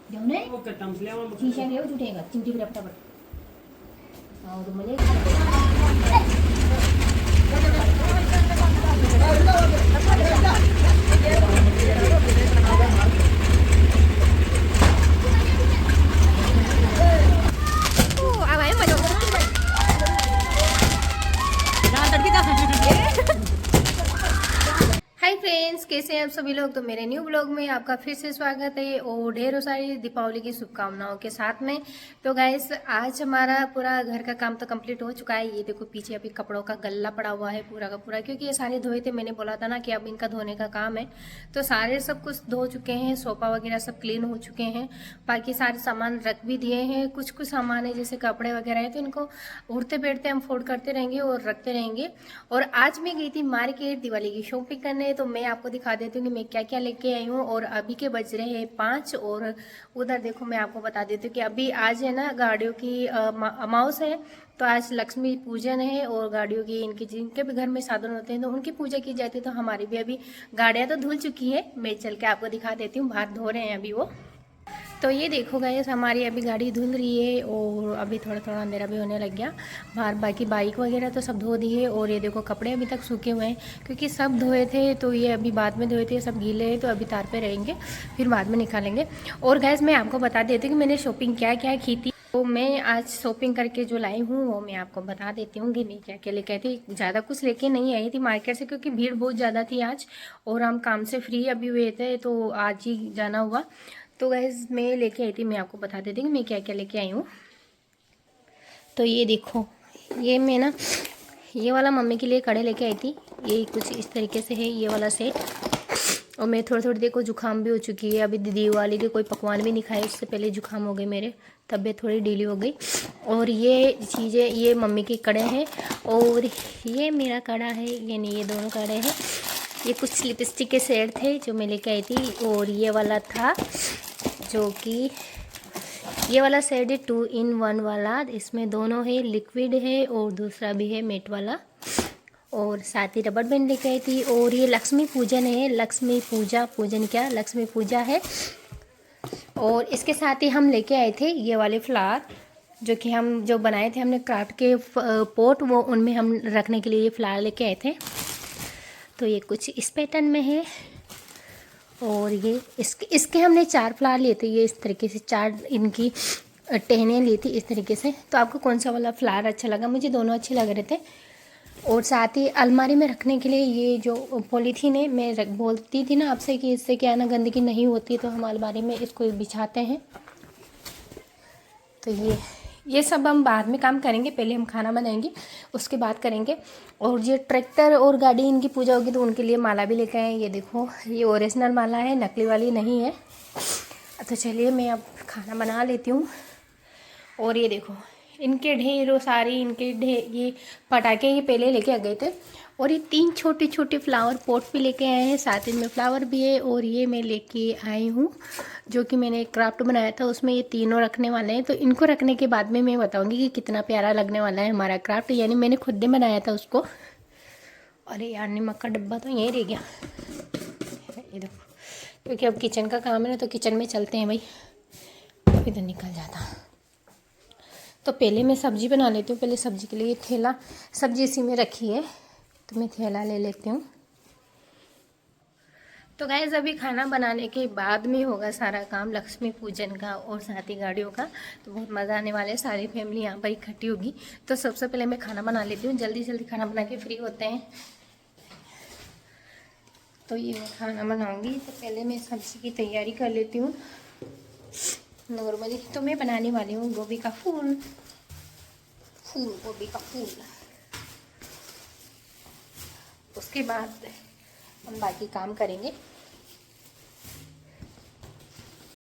घेऊन ये ओके टंपल्यावर शीशा घेऊ जुटेगा चिमटी फिरा फटाफट और म्हणजे हाय फ्रेंड्स, कैसे हैं आप सभी लोग। तो मेरे न्यू ब्लॉग में आपका फिर से स्वागत है और ढेरों सारी दीपावली की शुभकामनाओं के साथ में। तो गाइस आज हमारा पूरा घर का काम तो कंप्लीट हो चुका है। ये देखो पीछे अभी कपड़ों का गल्ला पड़ा हुआ है पूरा का पूरा, क्योंकि ये सारे धोए थे। मैंने बोला था ना कि अब इनका धोने का काम है। तो सारे सब कुछ धो चुके हैं, सोफा वगैरह सब क्लीन हो चुके हैं। बाकी सारे सामान रख भी दिए हैं। कुछ कुछ सामान है जैसे कपड़े वगैरह है, तो इनको उड़ते बैठते हम फोल्ड करते रहेंगे और रखते रहेंगे। और आज मैं गई थी मार्केट दिवाली की शॉपिंग करने, तो मैं आपको दिखा देती हूँ कि मैं क्या क्या लेके आई हूँ। और अभी के बज रहे हैं 5 और उधर देखो मैं आपको बता देती हूँ कि अभी आज है ना गाड़ियों की अमावस है। तो आज लक्ष्मी पूजन है और गाड़ियों की इनके जिनके भी घर में साधन होते हैं तो उनकी पूजा की जाती है। तो हमारी भी अभी गाड़ियाँ तो धुल चुकी है। मैं चल के आपको दिखा देती हूँ, बाहर धो रहे हैं अभी वो। तो ये देखो गाइस हमारी अभी गाड़ी धुल रही है और अभी थोड़ा थोड़ा अंधेरा भी होने लग गया बाहर। बाकी बाइक वगैरह तो सब धो दी है। और ये देखो कपड़े अभी तक सूखे हुए हैं क्योंकि सब धोए थे, तो ये अभी बाद में धोए थे, सब गीले हैं तो अभी तार पे रहेंगे, फिर बाद में निकालेंगे। और गैस मैं आपको बता देती हूँ कि मैंने शॉपिंग क्या क्या की थी। तो मैं आज शॉपिंग करके जो लाई हूँ वो मैं आपको बता देती हूँ कि मैं क्या क्या लेके आई थी। ज़्यादा कुछ लेके नहीं आई थी मार्केट से क्योंकि भीड़ बहुत ज़्यादा थी आज और हम काम से फ्री अभी हुए थे तो आज ही जाना हुआ। तो गैस मैं लेके आई थी, मैं आपको बता देती हूँ मैं क्या क्या लेके आई हूँ। तो ये देखो ये मैं ना ये वाला मम्मी के लिए कड़े लेके आई थी। ये कुछ इस तरीके से है ये वाला सेट। और मैं थोड़ी थोड़ी देर को जुकाम भी हो चुकी है। अभी दिवाली के कोई पकवान भी नहीं खाए, उससे पहले जुकाम हो गई, मेरे तबीयत थोड़ी ढीली हो गई। और ये चीज़ें ये मम्मी के कड़े हैं और ये मेरा कड़ा है, यानी ये दोनों कड़े हैं। ये कुछ लिपस्टिक के सेट थे जो मैं लेके आई थी। और ये वाला था जो कि ये वाला सेट है 2 in 1 वाला, इसमें दोनों है, लिक्विड है और दूसरा भी है मेट वाला। और साथ ही रबड़ बैंड लेके आई थी। और ये लक्ष्मी पूजन है, लक्ष्मी पूजा पूजन क्या लक्ष्मी पूजा है। और इसके साथ ही हम लेके आए थे ये वाले फ्लावर जो कि हम जो बनाए थे हमने क्राफ्ट के पोट, वो उनमें हम रखने के लिए ये फ्लावर लेके आए थे। तो ये कुछ इस पैटर्न में है। और ये इसके हमने 4 फ्लावर लिए थे, ये इस तरीके से 4 इनकी टहनियाँ ली थी इस तरीके से। तो आपको कौन सा वाला फ्लावर अच्छा लगा? मुझे दोनों अच्छे लग रहे थे। और साथ ही अलमारी में रखने के लिए ये जो पॉलीथीन है, मैं बोलती थी ना आपसे कि इससे क्या ना गंदगी नहीं होती, तो हम अलमारी में इसको बिछाते हैं। तो ये सब हम बाद में काम करेंगे, पहले हम खाना बनाएंगे उसके बाद करेंगे। और ये ट्रैक्टर और गाड़ी इनकी पूजा होगी तो उनके लिए माला भी लेकर आए। ये देखो ये ओरिजिनल माला है, नकली वाली नहीं है। तो चलिए मैं अब खाना बना लेती हूँ। और ये देखो इनके ढेरों सारी ये पटाखे ये पहले लेके आ गए थे। और ये 3 छोटे छोटे फ्लावर पॉट भी लेके आए हैं, साथ में फ्लावर भी है। और ये मैं लेके आई हूँ जो कि मैंने एक क्राफ्ट बनाया था, उसमें ये तीनों रखने वाले हैं। तो इनको रखने के बाद में मैं बताऊँगी कि कितना प्यारा लगने वाला है हमारा क्राफ्ट, यानी मैंने खुद ही बनाया था उसको। अरे यार नमक का डब्बा तो यहीं रह गया, ये देखो। क्योंकि अब किचन का काम है ना, तो किचन में चलते हैं भाई, अभी तो निकल जाता। तो पहले मैं सब्ज़ी बना लेती हूँ। पहले सब्ज़ी के लिए थैला, सब्ज़ी इसी में रखी है तो मैं थैला ले लेती हूँ। तो गाइस अभी खाना बनाने के बाद में होगा सारा काम लक्ष्मी पूजन का और साथ ही गाड़ियों का। तो बहुत मज़ा आने वाला है, सारी फैमिली यहाँ पर इकट्ठी होगी। तो सबसे पहले मैं खाना बना लेती हूँ, जल्दी जल्दी खाना बना के फ्री होते हैं। तो ये मैं खाना बनाऊँगी तो पहले मैं सब्ज़ी की तैयारी कर लेती हूँ। नॉर्मली तो मैं बनाने वाली हूँ गोभी का फूल गोभी का फूल। उसके बाद हम बाकी काम करेंगे।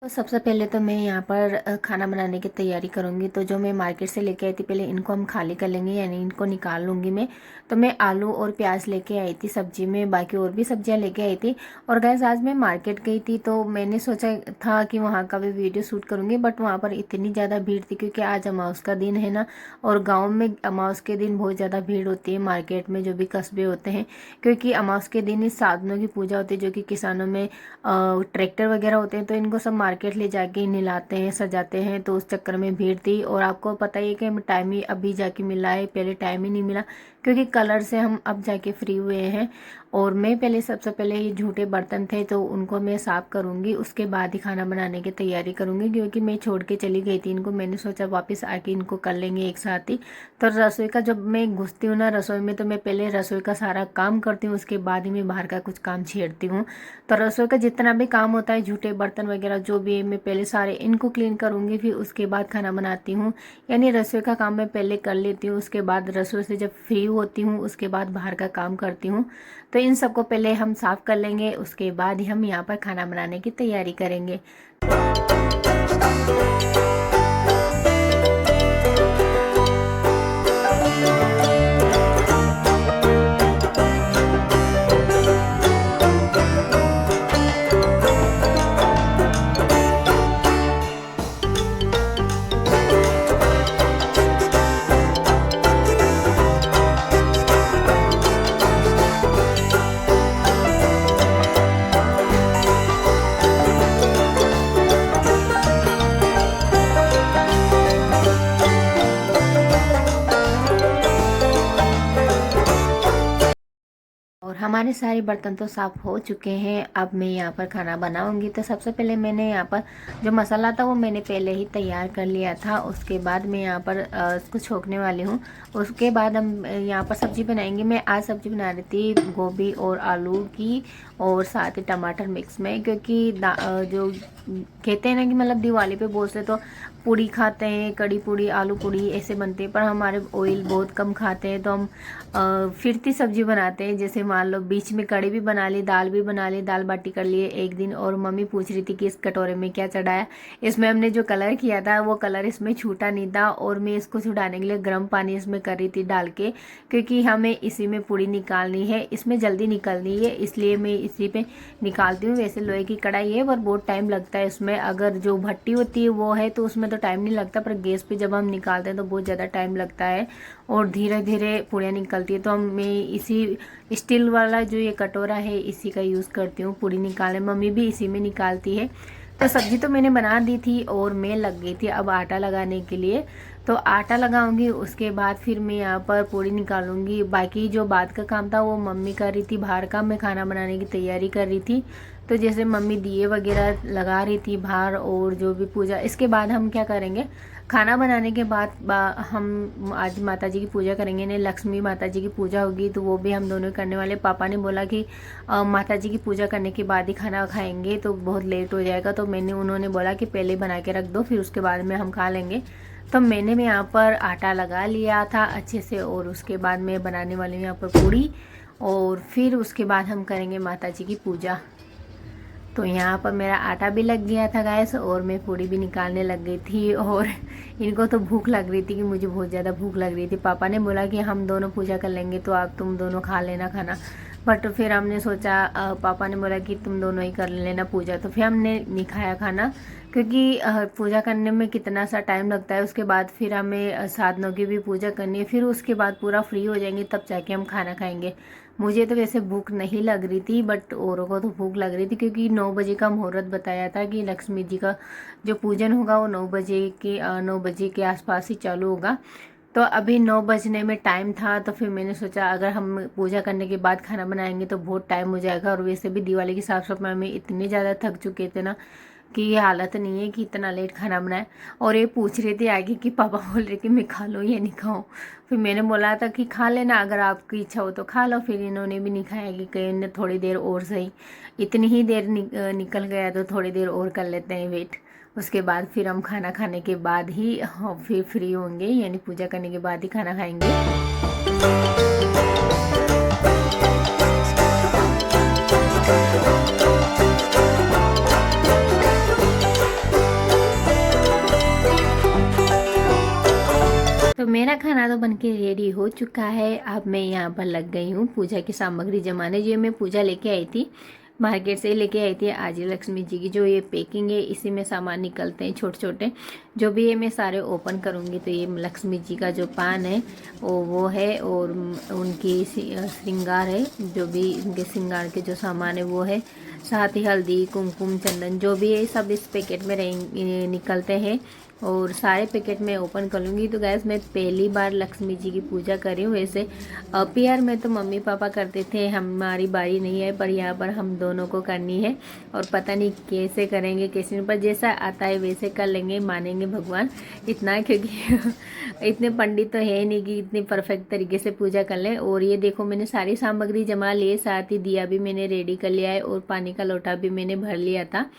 तो सबसे पहले तो मैं यहाँ पर खाना बनाने की तैयारी करूँगी। तो जो मैं मार्केट से लेके आई थी पहले इनको हम खाली कर लेंगे, यानी इनको निकाल लूँगी मैं। तो मैं आलू और प्याज लेके आई थी सब्जी में, बाकी और भी सब्जियाँ लेके आई थी। और गैस आज मैं मार्केट गई थी तो मैंने सोचा था कि वहाँ का भी वीडियो शूट करूँगी, बट वहाँ पर इतनी ज़्यादा भीड़ थी क्योंकि आज अमावस का दिन है ना। और गाँव में अमावस के दिन बहुत ज़्यादा भीड़ होती है मार्केट में, जो भी कस्बे होते हैं, क्योंकि अमावस के दिन इस साधनों की पूजा होती है जो कि किसानों में ट्रैक्टर वगैरह होते हैं, तो इनको सब मार्केट ले जाके नहलाते हैं, सजाते हैं, तो उस चक्कर में भीड़ थी। और आपको पता ही है कि टाइम ही अभी जाके मिला है, पहले टाइम ही नहीं मिला क्योंकि कलर से हम अब जाके फ्री हुए हैं। और मैं पहले सबसे पहले ये झूठे बर्तन थे तो उनको मैं साफ़ करूँगी, उसके बाद ही खाना बनाने की तैयारी करूँगी क्योंकि मैं छोड़ के चली गई थी इनको। मैंने सोचा वापस आके इनको कर लेंगे एक साथ ही। तो रसोई का जब मैं घुसती हूँ ना रसोई में, तो मैं पहले रसोई का सारा काम करती हूँ, उसके बाद ही मैं बाहर का कुछ काम छेड़ती हूँ। तो रसोई का जितना भी काम होता है, झूठे बर्तन वगैरह जो भी है, मैं पहले सारे इनको क्लीन करूँगी, फिर उसके बाद खाना बनाती हूँ। यानी रसोई का काम मैं पहले कर लेती हूँ, उसके बाद रसोई से जब फ्री होती हूँ उसके बाद बाहर का काम करती हूँ। तो इन सबको पहले हम साफ़ कर लेंगे, उसके बाद ही हम यहाँ पर खाना बनाने की तैयारी करेंगे। और हमारे सारे बर्तन तो साफ़ हो चुके हैं। अब मैं यहाँ पर खाना बनाऊंगी। तो सबसे पहले मैंने यहाँ पर जो मसाला था वो मैंने पहले ही तैयार कर लिया था। उसके बाद मैं यहाँ पर इसको छोंकने वाली हूँ। उसके बाद हम यहाँ पर सब्ज़ी बनाएंगे। मैं आज सब्ज़ी बना रही थी गोभी और आलू की, और साथ ही टमाटर मिक्स में, क्योंकि जो कहते हैं ना कि मतलब दिवाली पे बहुत से तो पूड़ी खाते हैं, कड़ी पूड़ी, आलू पूड़ी ऐसे बनते हैं, पर हमारे ऑयल बहुत कम खाते हैं। तो हम फिरती सब्जी बनाते हैं। जैसे मान लो बीच में कड़ी भी बना ली, दाल भी बना ली, दाल बाटी कर लिए एक दिन। और मम्मी पूछ रही थी कि इस कटोरे में क्या चढ़ाया। इसमें हमने जो कलर किया था वो कलर इसमें छूटा नहीं था, और मैं इसको छुड़ाने के लिए गर्म पानी इसमें कर रही थी डाल के, क्योंकि हमें इसी में पूड़ी निकालनी है, इसमें जल्दी निकलनी है, इसलिए मैं इसी पे निकालती हूँ। वैसे लोहे की कढ़ाई है पर बहुत टाइम लगता है इसमें। अगर जो भट्टी होती है वो है तो उसमें तो टाइम नहीं लगता, पर गैस पे जब हम निकालते हैं तो बहुत ज़्यादा टाइम लगता है और धीरे धीरे पूड़ियाँ निकलती है। तो मैं इसी स्टील वाला जो ये कटोरा है इसी का यूज़ करती हूँ पूड़ी निकालने। मम्मी भी इसी में निकालती है। तो सब्जी तो मैंने बना दी थी और मैं लग गई थी अब आटा लगाने के लिए। तो आटा लगाऊंगी, उसके बाद फिर मैं यहाँ पर पूड़ी निकालूंगी। बाकी जो बाद का काम था वो मम्मी कर रही थी, बाहर का मैं खाना बनाने की तैयारी कर रही थी। तो जैसे मम्मी दिए वगैरह लगा रही थी बाहर, और जो भी पूजा, इसके बाद हम क्या करेंगे, खाना बनाने के बाद हम आज माता जी की पूजा करेंगे। ने लक्ष्मी माता जी की पूजा होगी तो वो भी हम दोनों करने वाले। पापा ने बोला कि माता जी की पूजा करने के बाद ही खाना खाएंगे तो बहुत लेट हो जाएगा, तो उन्होंने बोला कि पहले बना के रख दो, फिर उसके बाद में हम खा लेंगे। तो मैंने भी यहाँ पर आटा लगा लिया था अच्छे से, और उसके बाद मैं बनाने वाली हूँ यहाँ पर पूड़ी, और फिर उसके बाद हम करेंगे माता जी की पूजा। तो यहाँ पर मेरा आटा भी लग गया था गैस, और मैं पूड़ी भी निकालने लग गई थी। और इनको तो भूख लग रही थी कि मुझे बहुत ज़्यादा भूख लग रही थी। पापा ने बोला कि हम दोनों पूजा कर लेंगे तो आप तुम दोनों खा लेना खाना, बट फिर हमने सोचा, पापा ने बोला कि तुम दोनों ही कर लेना पूजा, तो फिर हमने नहीं खाया खाना, क्योंकि पूजा करने में कितना सा टाइम लगता है। उसके बाद फिर हमें साधनों की भी पूजा करनी है, फिर उसके बाद पूरा फ्री हो जाएंगे तब जाके हम खाना खाएंगे। मुझे तो वैसे भूख नहीं लग रही थी, बट औरों को तो भूख लग रही थी, क्योंकि 9 बजे का मुहूर्त बताया था कि लक्ष्मी जी का जो पूजन होगा वो 9 बजे के आसपास ही चालू होगा। तो अभी 9 बजने में टाइम था, तो फिर मैंने सोचा अगर हम पूजा करने के बाद खाना बनाएंगे तो बहुत टाइम हो जाएगा। और वैसे भी दिवाली की साफ सफाई में इतने ज़्यादा थक चुके थे ना कि ये हालत नहीं है कि इतना लेट खाना बनाए। और ये पूछ रहे थे आगे कि पापा बोल रहे कि मैं खा लूँ या नहीं खाऊँ। फिर मैंने बोला था कि खा लेना, अगर आपकी इच्छा हो तो खा लो। फिर इन्होंने भी नहीं खाया कि कहीं थोड़ी देर और सही, इतनी ही देर निकल गया तो थोड़ी देर और कर लेते हैं वेट। उसके बाद फिर हम खाना खाने के बाद ही फिर फ्री होंगे, यानी पूजा करने के बाद ही खाना खाएंगे। तो मेरा खाना तो बनके रेडी हो चुका है। अब मैं यहाँ पर लग गई हूँ पूजा की सामग्री जमाने। जो मैं पूजा लेके आई थी, मार्केट से लेके आई थी आज लक्ष्मी जी की, जो ये पैकिंग है इसी में सामान निकलते हैं छोटे छोटे, जो भी है मैं सारे ओपन करूँगी। तो ये लक्ष्मी जी का जो पान है वो है, और उनकी श्रृंगार है, जो भी उनके श्रृंगार के जो सामान है वो है। साथ ही हल्दी, कुमकुम, चंदन जो भी है सब इस पैकेट में निकलते हैं और सारे पैकेट में ओपन कर लूँगी। तो गैस मैं पहली बार लक्ष्मी जी की पूजा कर रही हूँ। वैसे पियर में तो मम्मी पापा करते थे, हमारी बारी नहीं है, पर यहाँ पर हम दोनों को करनी है और पता नहीं कैसे करेंगे कैसे नहीं, पर जैसा आता है वैसे कर लेंगे, मानेंगे भगवान इतना, क्योंकि इतने पंडित तो है नहीं कि इतनी परफेक्ट तरीके से पूजा कर लें। और ये देखो मैंने सारी सामग्री जमा ली, साथ ही दिया भी मैंने रेडी कर लिया है और पानी का लोटा भी मैंने भर लिया था।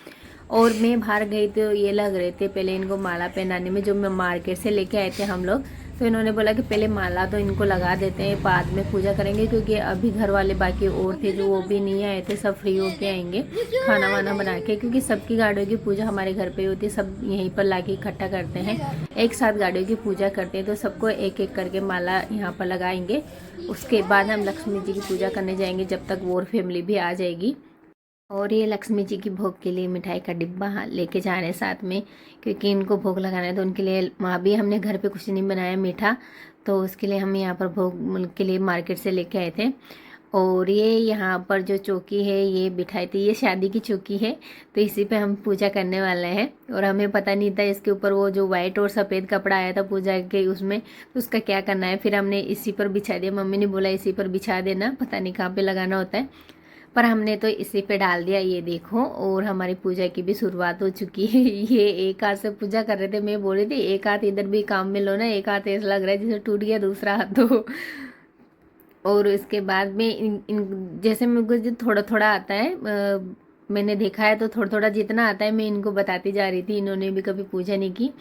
और मैं बाहर गई तो ये लग रहे थे पहले इनको माला पहनाने में, जो मैं मार्केट से लेके आए थे हम लोग। तो इन्होंने बोला कि पहले माला तो इनको लगा देते हैं, बाद में पूजा करेंगे, क्योंकि अभी घर वाले बाकी और थे जो वो भी नहीं आए थे, सब फ्री होके आएंगे खाना वाना बना के, क्योंकि सबकी गाड़ियों की पूजा हमारे घर पे होती है, सब यहीं पर ला के इकट्ठा करते हैं, एक साथ गाड़ियों की पूजा करते हैं। तो सबको एक एक करके माला यहाँ पर लगाएंगे, उसके बाद हम लक्ष्मी जी की पूजा करने जाएंगे, जब तक वो फैमिली भी आ जाएगी। और ये लक्ष्मी जी की भोग के लिए मिठाई का डिब्बा लेके जा रहे हैं साथ में, क्योंकि इनको भोग लगाना है। तो उनके लिए वहाँ भी हमने घर पे कुछ नहीं बनाया मीठा, तो उसके लिए हम यहाँ पर भोग के लिए मार्केट से लेके आए थे। और ये यहाँ पर जो चौकी है ये बिठाई थी, ये शादी की चौकी है, तो इसी पे हम पूजा करने वाले हैं। और हमें पता नहीं था इसके ऊपर वो जो वाइट और सफ़ेद कपड़ा आया था पूजा के उसमें, तो उसका क्या करना है। फिर हमने इसी पर बिछा दिया, मम्मी ने बोला इसी पर बिछा देना, पता नहीं कहाँ पर लगाना होता है, पर हमने तो इसी पे डाल दिया। ये देखो, और हमारी पूजा की भी शुरुआत हो चुकी है। ये एक हाथ से पूजा कर रहे थे, मैं बोल रही थी एक हाथ इधर भी काम में लो ना, एक हाथ ऐसा लग रहा है जैसे टूट गया दूसरा हाथ तो। और इसके बाद में इन जैसे मुझे जो थोड़ा थोड़ा आता है, मैंने देखा है तो थोड़ा थोड़ा जितना आता है मैं इनको बताती जा रही थी, इन्होंने भी कभी पूजा नहीं की।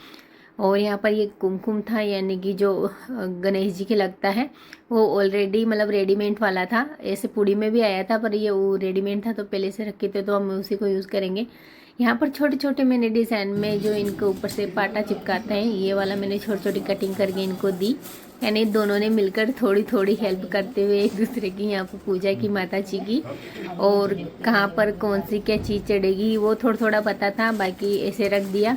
और यहाँ पर ये कुमकुम था, यानी कि जो गणेश जी के लगता है, वो ऑलरेडी मतलब रेडीमेड वाला था, ऐसे पूड़ी में भी आया था, पर ये वो रेडीमेड था तो पहले से रखे थे, तो हम उसी को यूज़ करेंगे। यहाँ पर छोटे छोटे मैंने डिज़ाइन में जो इनको ऊपर से पाटा चिपकाते हैं, ये वाला मैंने छोटी छोटी कटिंग करके इनको दी, यानी दोनों ने मिलकर थोड़ी थोड़ी हेल्प करते हुए एक दूसरे की यहाँ पर पूजा की माता जी की। और कहाँ पर कौन सी क्या चीज़ चढ़ेगी वो थोड़ा थोड़ा पता था, बाकी ऐसे रख दिया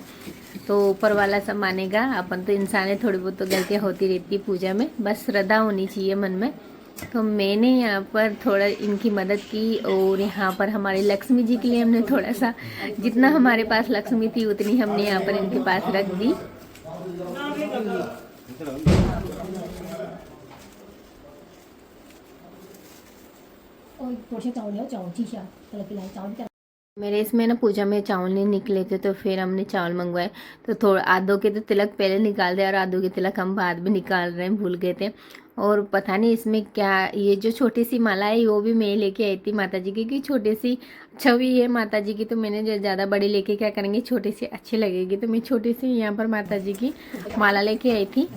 तो ऊपर वाला सब मानेगा। अपन तो इंसान है, थोड़ी बहुत तो गलतियाँ होती रहती है पूजा में, बस श्रद्धा होनी चाहिए मन में। तो मैंने यहाँ पर थोड़ा इनकी मदद की। और यहाँ पर हमारी लक्ष्मी जी के लिए हमने थोड़ा सा, जितना हमारे पास लक्ष्मी थी उतनी हमने यहाँ पर इनके पास रख दी। मेरे इसमें ना पूजा में चावल नहीं निकले थे, तो फिर हमने चावल मंगवाए। तो थोड़ा आधो के तो तिलक पहले निकाल दिया और आधो के तिलक हम बाद में निकाल रहे हैं, भूल गए थे। और पता नहीं इसमें क्या, ये जो छोटी सी माला है वो भी मैं लेके आई थी माता जी की, क्योंकि छोटी सी छवि है माता जी की, तो मैंने जो ज़्यादा बड़ी लेके क्या करेंगे, छोटी सी अच्छी लगेगी, तो मैं छोटी सी यहाँ पर माता जी की माला लेके आई थी।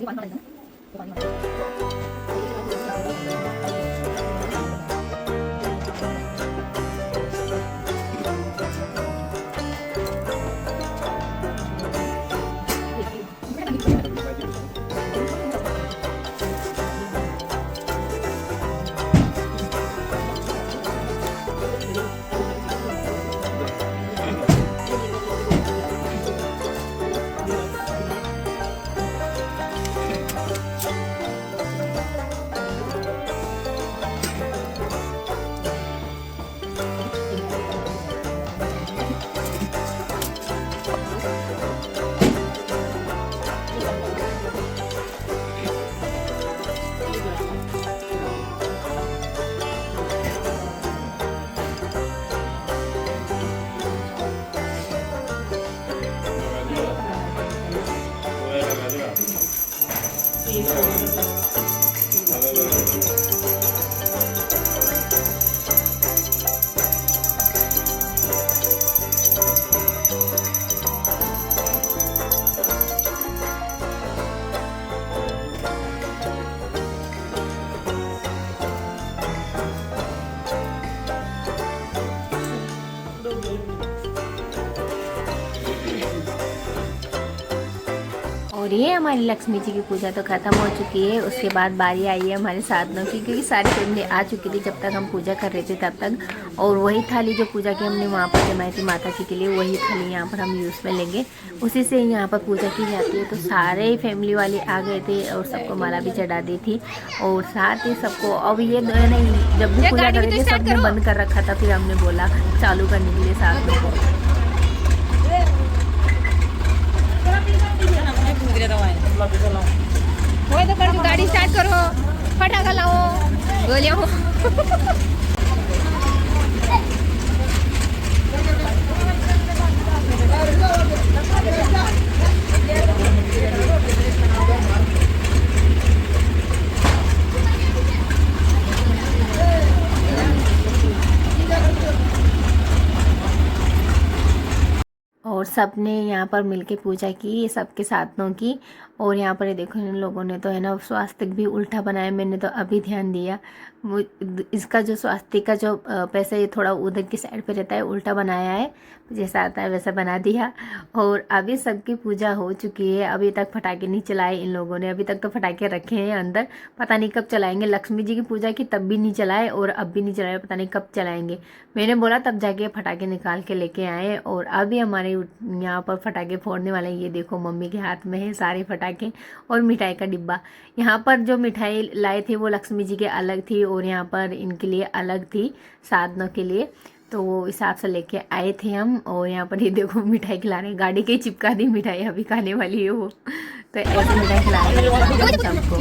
और ये हमारी लक्ष्मी जी की पूजा तो ख़त्म हो चुकी है। उसके बाद बारी आई है हमारे साधनों की, क्योंकि सारी फैमिली आ चुकी थी जब तक हम पूजा कर रहे थे तब तक। और वही थाली जो पूजा की हमने वहाँ पर जमाई थी माता जी के लिए, वही थाली यहाँ पर हम यूज़ में लेंगे, उसी से यहाँ पर पूजा की जाती है। तो सारे फैमिली वाले आ गए थे और सबको माला भी चढ़ा दी थी और साथ ही सबको। अब ये नहीं, जब भी पूजा कर रहे थे सबने बंद कर रखा था, फिर हमने बोला चालू करने के लिए साथ में। तो कर गाड़ी स्टार्ट करो, फटाका लाओ, गोलियां और सबने यहाँ पर मिलके पूजा की, सबके साथों की। और यहाँ पर ये देखो इन लोगों ने तो है ना स्वास्तिक भी उल्टा बनाया, मैंने तो अभी ध्यान दिया। इसका जो स्वास्तिक का जो पैसा ये थोड़ा उधर की साइड पे रहता है, उल्टा बनाया है, जैसा आता है वैसा बना दिया। और अभी सबकी पूजा हो चुकी है। अभी तक फटाके नहीं चलाए इन लोगों ने, अभी तक तो फटाके रखे हैं अंदर, पता नहीं कब चलाएंगे। लक्ष्मी जी की पूजा की तब भी नहीं चलाए और अब भी नहीं चलाए, पता नहीं कब चलाएंगे। मैंने बोला तब जाके फटाके निकाल के लेके आए। और अभी हमारे यहाँ पर फटाके फोड़ने वाले हैं। ये देखो मम्मी के हाथ में है सारे फटाके और मिठाई का डिब्बा। यहाँ पर जो मिठाई लाए थे वो लक्ष्मी जी के अलग थी और यहाँ पर इनके लिए अलग थी, साधनों के लिए, तो वो हिसाब से लेके आए थे हम। और यहाँ पर ये देखो मिठाई खिला रहे हैं, गाड़ी के चिपका दी मिठाई, अभी खाने वाली है वो। तो ऐसे मिठाई खिला रहे हैं सबको।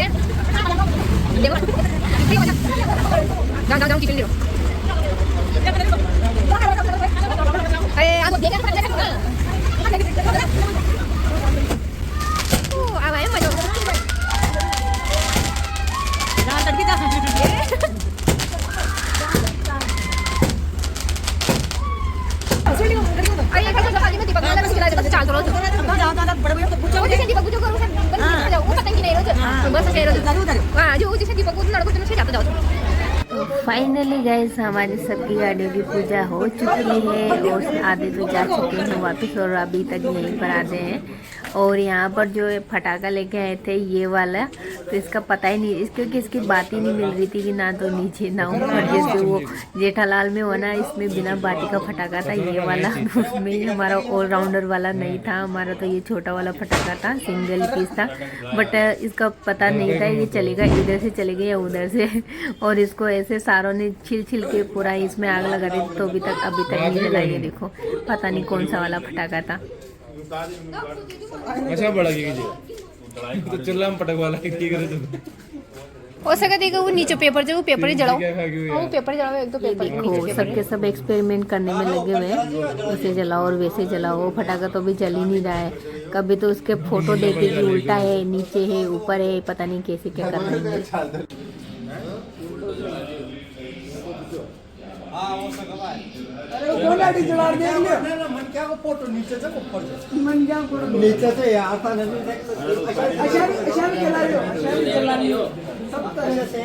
फाइनली गाइस हमारी सबकी गाड़ियों की पूजा हो चुकी है और आधे तो जा चुके हैं वापस और अभी तक यहीं पर आते हैं। और यहाँ पर जो फटाका लेके आए थे ये वाला, तो इसका पता ही नहीं, क्योंकि इसकी बात ही नहीं मिल रही थी कि ना तो नीचे ना ऊपर, जैसे वो जेठालाल में हो ना, इसमें बिना बाती का फटाका था ये वाला। उसमें ही हमारा ऑलराउंडर वाला नहीं था, हमारा तो ये छोटा वाला फटाका था, सिंगल पीस था। बट इसका पता नहीं था ये चलेगा इधर से चलेगा या उधर से। और इसको ऐसे सारों ने छिल छिल के पूरा इसमें आग लगा दी, तो अभी तक नहीं जला। ये देखो पता नहीं कौन सा वाला फटाका था। अच्छा बड़ा तो चल हम पटक वाला की करे तो हो सका देखो वो नीचे पेपर जो, वो पेपर ही जलाओ, वो पेपर जलाओ, एक तो पेपर देखो सबके सब एक्सपेरिमेंट करने में लगे हुए हैं, ऐसे जलाओ और वैसे जलाओ। वो फटाका तो अभी जल ही नहीं रहा है। कभी तो उसके फोटो देखे कि उल्टा है, नीचे है, ऊपर है, पता नहीं कैसे क्या कर रहे हैं। फोटो नीचे से ऊपर नीचे से आता नहीं सब तरह से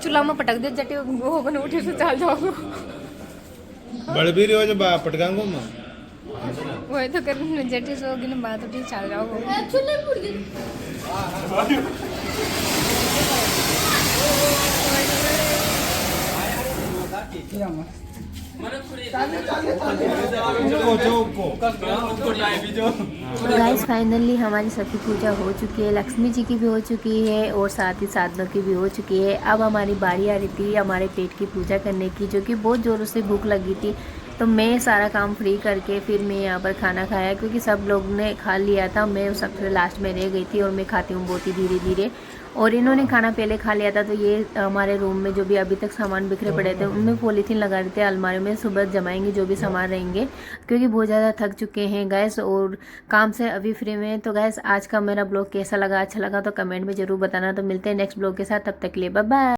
चूल्हा में पटक दे जटे वो बने उठे से चल जाओ। बड़ भी रिवाज पटकांगो मां वही तो कर जटे से होगी ना बात उठी चल जाओ। गाइस फाइनली हमारी सबकी पूजा हो चुकी है, लक्ष्मी जी की भी हो चुकी है और साथ ही साधनों की भी हो चुकी है। अब हमारी बारी आ रही थी हमारे पेट की पूजा करने की, जो कि बहुत ज़ोरों से भूख लगी थी। तो तो मैं सारा काम फ्री करके फिर मैं यहाँ पर खाना खाया, क्योंकि सब लोग ने खा लिया था, मैं सबसे लास्ट में रह गई थी और मैं खाती हूँ बहुत ही धीरे धीरे। और इन्होंने खाना पहले खा लिया था। तो ये हमारे रूम में जो भी अभी तक सामान बिखरे पड़े थे उनमें पॉलीथीन लगा देते हैं अलमारी में, सुबह जमाएंगे जो भी सामान रहेंगे, क्योंकि बहुत ज़्यादा थक चुके हैं गैस और काम से अभी फ्री में। तो गैस आज का मेरा ब्लॉग कैसा लगा, अच्छा लगा तो कमेंट में ज़रूर बताना। तो मिलते हैं नेक्स्ट ब्लॉग के साथ, तब तक के लिए बाय बाय।